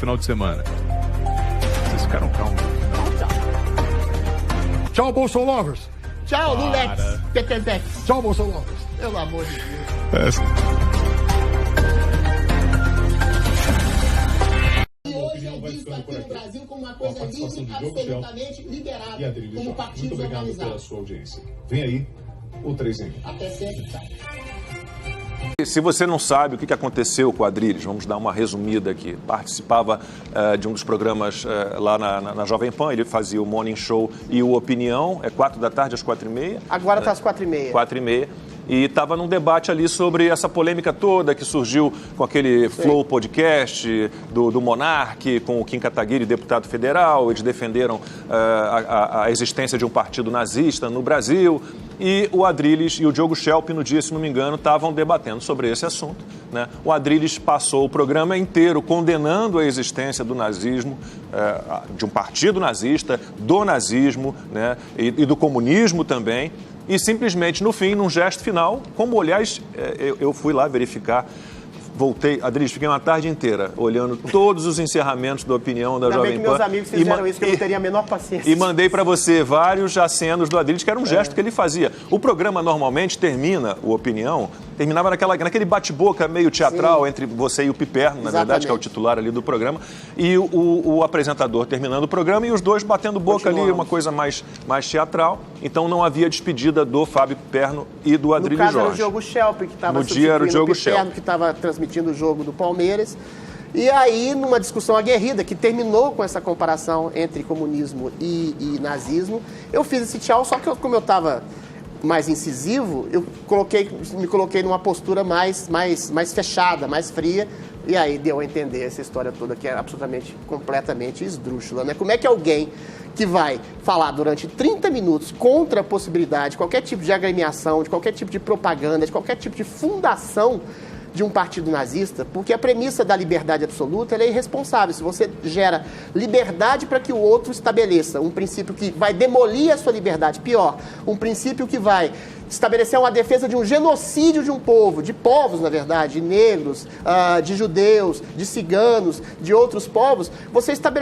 final de semana. Vocês ficaram calmos. Tchau, Bolsolovers. Tchau, Lulex. Pepepex. Tchau, Bolsolovers. Pelo amor de Deus. E hoje é visto aqui no Brasil como uma coisa livre, absolutamente liberada, como partidos organizados. Muito obrigado pela sua audiência. Vem aí o 3 em 1. Até sempre, tá? Se você não sabe o que aconteceu com o Adrilles, vamos dar uma resumida aqui. Participava de um dos programas lá na Jovem Pan, ele fazia o Morning Show e o Opinião, 4 da tarde às 4h30. Agora está às 4h30. 4h30. E estava num debate ali sobre essa polêmica toda que surgiu com aquele Flow Podcast do Monark, com o Kim Kataguiri, deputado federal. Eles defenderam a existência de um partido nazista no Brasil. E o Adrilles e o Diogo Schelp, no dia, se não me engano, estavam debatendo sobre esse assunto, né? O Adrilles passou o programa inteiro condenando a existência do nazismo, de um partido nazista, do nazismo, né? E do comunismo também. E simplesmente, no fim, num gesto final, como, aliás, eu fui lá verificar, voltei, Adrilles, fiquei uma tarde inteira olhando todos os encerramentos da Opinião da Jovem Pan. Que meus amigos fizeram isso, que eu não teria a menor paciência. E mandei para você vários acenos do Adrilles, que era um gesto que ele fazia. O programa normalmente termina, o Opinião, terminava naquele bate-boca meio teatral entre você e o Piperno, na verdade, que é o titular ali do programa, e o apresentador terminando o programa e os dois batendo boca ali, uma coisa mais teatral. Então não havia despedida do Fábio Piperno e do Adrilles Jorge. No caso era o Diogo Schelp, que estava substituindo o Piperno, que estava transmitindo o jogo do Palmeiras. E aí, numa discussão aguerrida, que terminou com essa comparação entre comunismo e nazismo, eu fiz esse tchau, só que como eu estava mais incisivo, eu me coloquei numa postura mais fechada, mais fria, e aí deu a entender essa história toda que é absolutamente, completamente esdrúxula, né? Como é que alguém que vai falar durante 30 minutos contra a possibilidade de qualquer tipo de agremiação, de qualquer tipo de propaganda, de qualquer tipo de fundação de um partido nazista, porque a premissa da liberdade absoluta ela é irresponsável. Se você gera liberdade para que o outro estabeleça um princípio que vai demolir a sua liberdade, pior, um princípio que vai estabelecer uma defesa de um genocídio de um povo, de povos, na verdade, de negros, de judeus, de ciganos, de outros povos, você está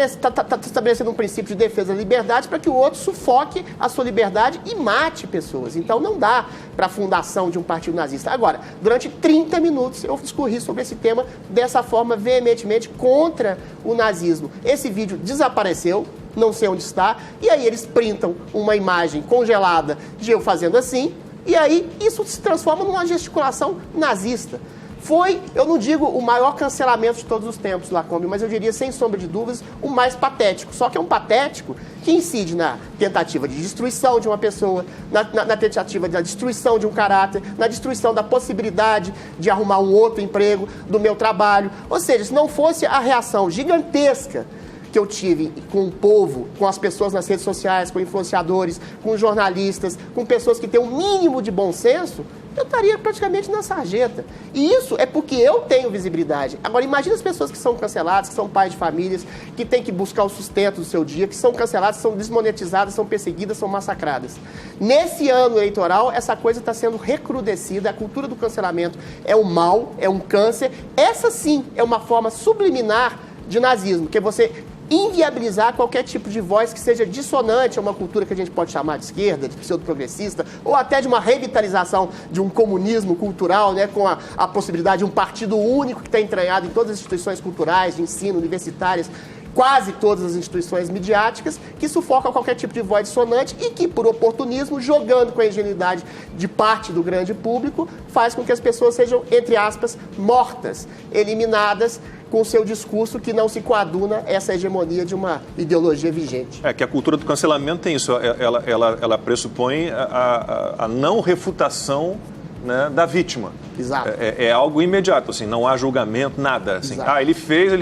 estabelecendo um princípio de defesa da liberdade para que o outro sufoque a sua liberdade e mate pessoas. Então não dá para a fundação de um partido nazista. Agora, durante 30 minutos eu discorri sobre esse tema dessa forma veementemente contra o nazismo. Esse vídeo desapareceu, não sei onde está, e aí eles printam uma imagem congelada de eu fazendo assim, e aí isso se transforma numa gesticulação nazista. Foi, eu não digo o maior cancelamento de todos os tempos, Lacombe, mas eu diria, sem sombra de dúvidas, o mais patético. Só que é um patético que incide na tentativa de destruição de uma pessoa, na tentativa da destruição de um caráter, na destruição da possibilidade de arrumar um outro emprego, do meu trabalho. Ou seja, se não fosse a reação gigantesca que eu tive com o povo, com as pessoas nas redes sociais, com influenciadores, com jornalistas, com pessoas que têm um mínimo de bom senso, eu estaria praticamente na sarjeta. E isso é porque eu tenho visibilidade. Agora, imagina as pessoas que são canceladas, que são pais de famílias, que têm que buscar o sustento do seu dia, que são canceladas, são desmonetizadas, são perseguidas, são massacradas. Nesse ano eleitoral, essa coisa está sendo recrudescida, a cultura do cancelamento é um mal, é um câncer. Essa sim é uma forma subliminar de nazismo, que é você inviabilizar qualquer tipo de voz que seja dissonante a uma cultura que a gente pode chamar de esquerda, de pseudo-progressista, ou até de uma revitalização de um comunismo cultural, né, com a possibilidade de um partido único que está entranhado em todas as instituições culturais, de ensino, universitárias, quase todas as instituições midiáticas, que sufocam qualquer tipo de voz dissonante e que, por oportunismo, jogando com a ingenuidade de parte do grande público, faz com que as pessoas sejam, entre aspas, mortas, eliminadas, com o seu discurso que não se coaduna essa hegemonia de uma ideologia vigente. É que a cultura do cancelamento tem isso, ela pressupõe a não refutação, né, da vítima. Exato. É algo imediato, assim, não há julgamento, nada. Assim, ele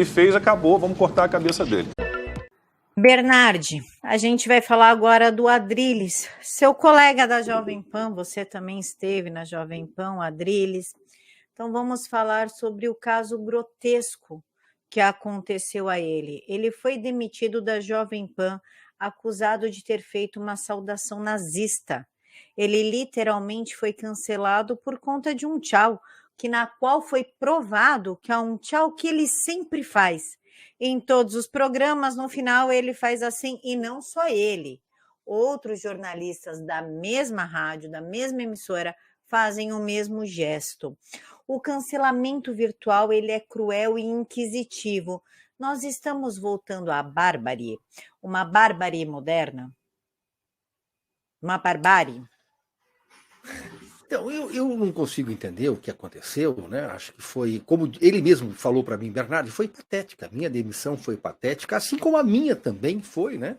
fez, acabou, vamos cortar a cabeça dele. Bernardi, a gente vai falar agora do Adrilles, seu colega da Jovem Pan, você também esteve na Jovem Pan, Adrilles. Então vamos falar sobre o caso grotesco que aconteceu a ele. Ele foi demitido da Jovem Pan, acusado de ter feito uma saudação nazista. Ele literalmente foi cancelado por conta de um tchau, na qual foi provado que é um tchau que ele sempre faz. Em todos os programas, no final, ele faz assim, e não só ele. Outros jornalistas da mesma rádio, da mesma emissora, fazem o mesmo gesto. O cancelamento virtual, ele é cruel e inquisitivo. Nós estamos voltando à bárbare, uma bárbare moderna, uma barbárie. Então, eu não consigo entender o que aconteceu, né? Acho que foi, como ele mesmo falou para mim, Bernardo, foi patética. A minha demissão foi patética, assim como a minha também foi, né?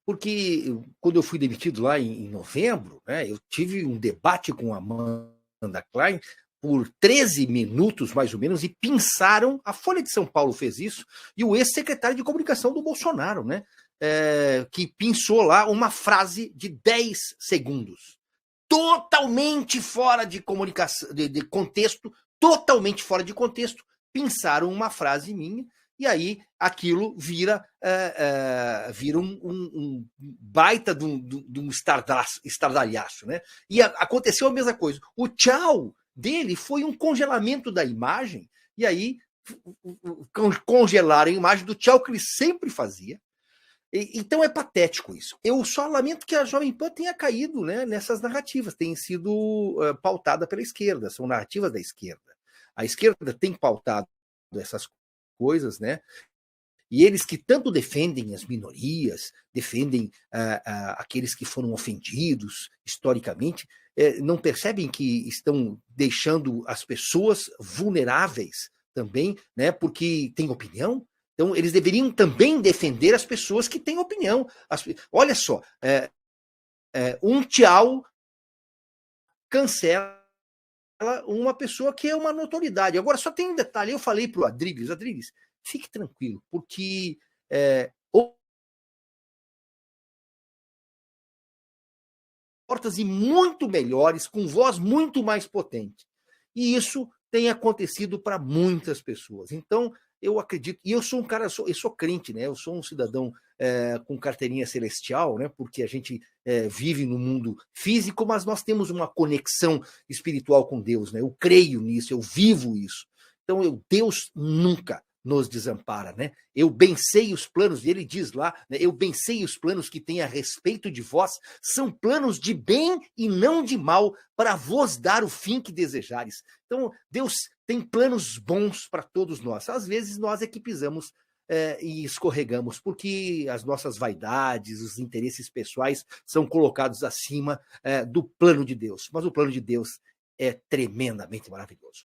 Porque quando eu fui demitido lá em novembro, né, eu tive um debate com a Amanda Klein por 13 minutos, mais ou menos, e pinçaram, a Folha de São Paulo fez isso, e o ex-secretário de comunicação do Bolsonaro, né, que pinçou lá uma frase de 10 segundos. Totalmente fora de comunicação, de contexto, totalmente fora de contexto, pinçaram uma frase minha, e aí aquilo vira um baita de um estardalhaço, né? E aconteceu a mesma coisa. O tchau dele foi um congelamento da imagem, e aí congelaram a imagem do tchau que ele sempre fazia. Então é patético isso. Eu só lamento que a Jovem Pan tenha caído, né, nessas narrativas, tem sido pautada pela esquerda, são narrativas da esquerda. A esquerda tem pautado essas coisas, né? E eles que tanto defendem as minorias, defendem aqueles que foram ofendidos historicamente, não percebem que estão deixando as pessoas vulneráveis também, né, porque têm opinião. Então, eles deveriam também defender as pessoas que têm opinião. Olha só, um tchau cancela uma pessoa que é uma notoriedade. Agora, só tem um detalhe. Eu falei para o Adriles, fique tranquilo, porque portas e muito melhores, com voz muito mais potente. E isso tem acontecido para muitas pessoas. Então, eu acredito, e eu sou um cara, eu sou crente, né? Eu sou um cidadão com carteirinha celestial, né? Porque a gente vive no mundo físico, mas nós temos uma conexão espiritual com Deus, né? Eu creio nisso, eu vivo isso. Então, Deus nunca nos desampara, né? Eu bem sei os planos, e ele diz lá, né? Eu bem sei os planos que tem a respeito de vós, são planos de bem e não de mal, para vos dar o fim que desejares. Então, Deus tem planos bons para todos nós. Às vezes nós é que pisamos e escorregamos, porque as nossas vaidades, os interesses pessoais são colocados acima do plano de Deus. Mas o plano de Deus é tremendamente maravilhoso.